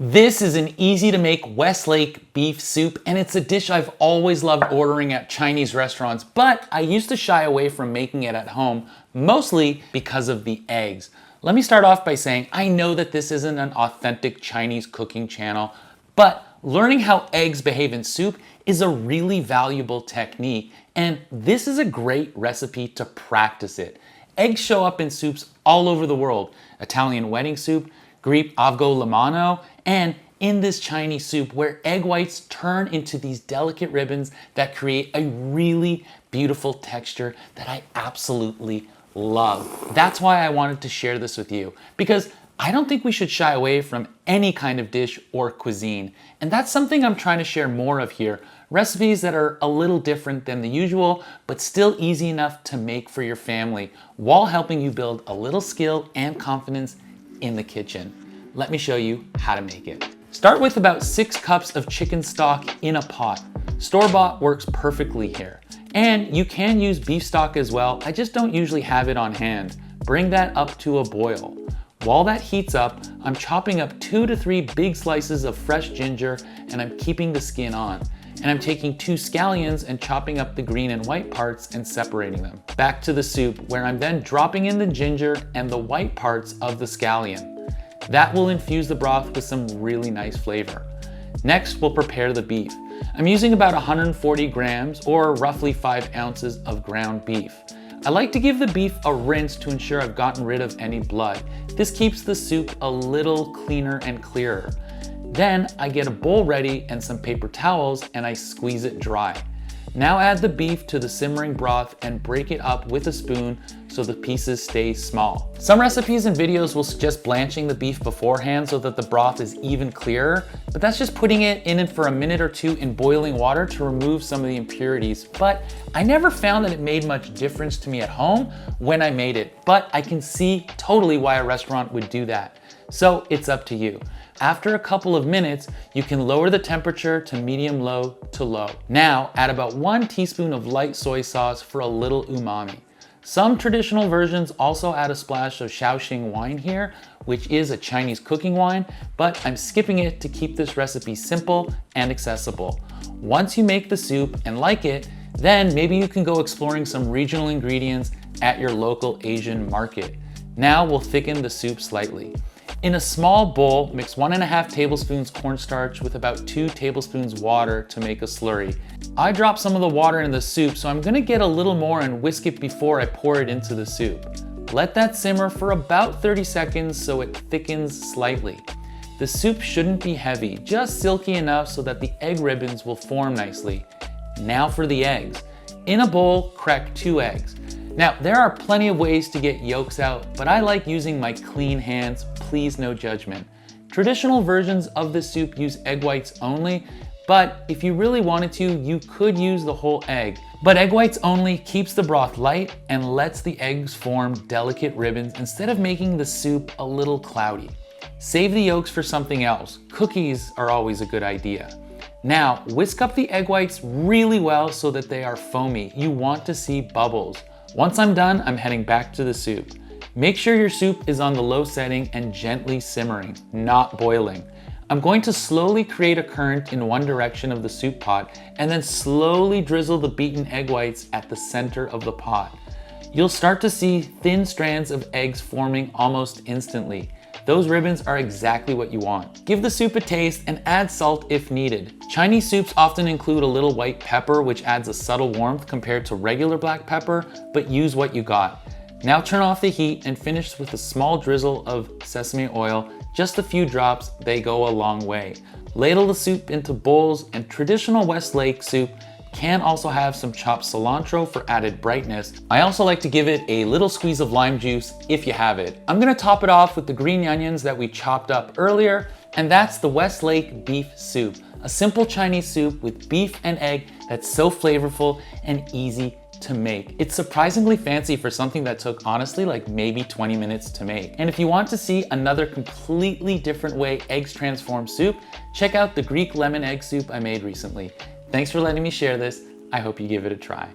This is an easy to make Westlake beef soup, and it's a dish I've always loved ordering at Chinese restaurants, but I used to shy away from making it at home, mostly because of the eggs. Let me start off by saying I know that this isn't an authentic Chinese cooking channel, but learning how eggs behave in soup is a really valuable technique, and this is a great recipe to practice it. Eggs show up in soups all over the world: Italian wedding soup, Greek avgolemono, and in this Chinese soup where egg whites turn into these delicate ribbons that create a really beautiful texture that I absolutely love. That's why I wanted to share this with you, because I don't think we should shy away from any kind of dish or cuisine. And that's something I'm trying to share more of here. Recipes that are a little different than the usual, but still easy enough to make for your family, while helping you build a little skill and confidence in the kitchen. Let me show you how to make it. Start with about 6 cups of chicken stock in a pot. Store-bought works perfectly here. And you can use beef stock as well. I just don't usually have it on hand. Bring that up to a boil. While that heats up, I'm chopping up 2 to 3 big slices of fresh ginger, and I'm keeping the skin on. And I'm taking 2 scallions and chopping up the green and white parts and separating them. Back to the soup, where I'm then dropping in the ginger and the white parts of the scallion. That will infuse the broth with some really nice flavor. Next, we'll prepare the beef. I'm using about 140 grams or roughly 5 ounces of ground beef. I like to give the beef a rinse to ensure I've gotten rid of any blood. This keeps the soup a little cleaner and clearer. Then I get a bowl ready and some paper towels, and I squeeze it dry. Now add the beef to the simmering broth and break it up with a spoon so the pieces stay small. Some recipes and videos will suggest blanching the beef beforehand so that the broth is even clearer, but that's just putting it in for a minute or 2 in boiling water to remove some of the impurities. But I never found that it made much difference to me at home when I made it, but I can see totally why a restaurant would do that. So it's up to you. After a couple of minutes, you can lower the temperature to medium-low to low. Now, add about 1 teaspoon of light soy sauce for a little umami. Some traditional versions also add a splash of Shaoxing wine here, which is a Chinese cooking wine, but I'm skipping it to keep this recipe simple and accessible. Once you make the soup and like it, then maybe you can go exploring some regional ingredients at your local Asian market. Now we'll thicken the soup slightly. In a small bowl, mix 1.5 tablespoons cornstarch with about 2 tablespoons water to make a slurry. I drop some of the water in the soup, so I'm gonna get a little more and whisk it before I pour it into the soup. Let that simmer for about 30 seconds so it thickens slightly. The soup shouldn't be heavy, just silky enough so that the egg ribbons will form nicely. Now for the eggs. In a bowl, crack 2 eggs. Now, there are plenty of ways to get yolks out, but I like using my clean hands. Please, no judgment. Traditional versions of the soup use egg whites only, but if you really wanted to, you could use the whole egg. But egg whites only keeps the broth light and lets the eggs form delicate ribbons instead of making the soup a little cloudy. Save the yolks for something else. Cookies are always a good idea. Now, whisk up the egg whites really well so that they are foamy. You want to see bubbles. Once I'm done, I'm heading back to the soup. Make sure your soup is on the low setting and gently simmering, not boiling. I'm going to slowly create a current in one direction of the soup pot and then slowly drizzle the beaten egg whites at the center of the pot. You'll start to see thin strands of eggs forming almost instantly. Those ribbons are exactly what you want. Give the soup a taste and add salt if needed. Chinese soups often include a little white pepper, which adds a subtle warmth compared to regular black pepper, but use what you got. Now turn off the heat and finish with a small drizzle of sesame oil. Just a few drops, they go a long way. Ladle the soup into bowls, and traditional Westlake soup can also have some chopped cilantro for added brightness. I also like to give it a little squeeze of lime juice if you have it. I'm gonna top it off with the green onions that we chopped up earlier, and that's the Westlake beef soup. A simple Chinese soup with beef and egg that's so flavorful and easy to make. It's surprisingly fancy for something that took honestly like maybe 20 minutes to make. And if you want to see another completely different way eggs transform soup, check out the Greek lemon egg soup I made recently. Thanks for letting me share this. I hope you give it a try.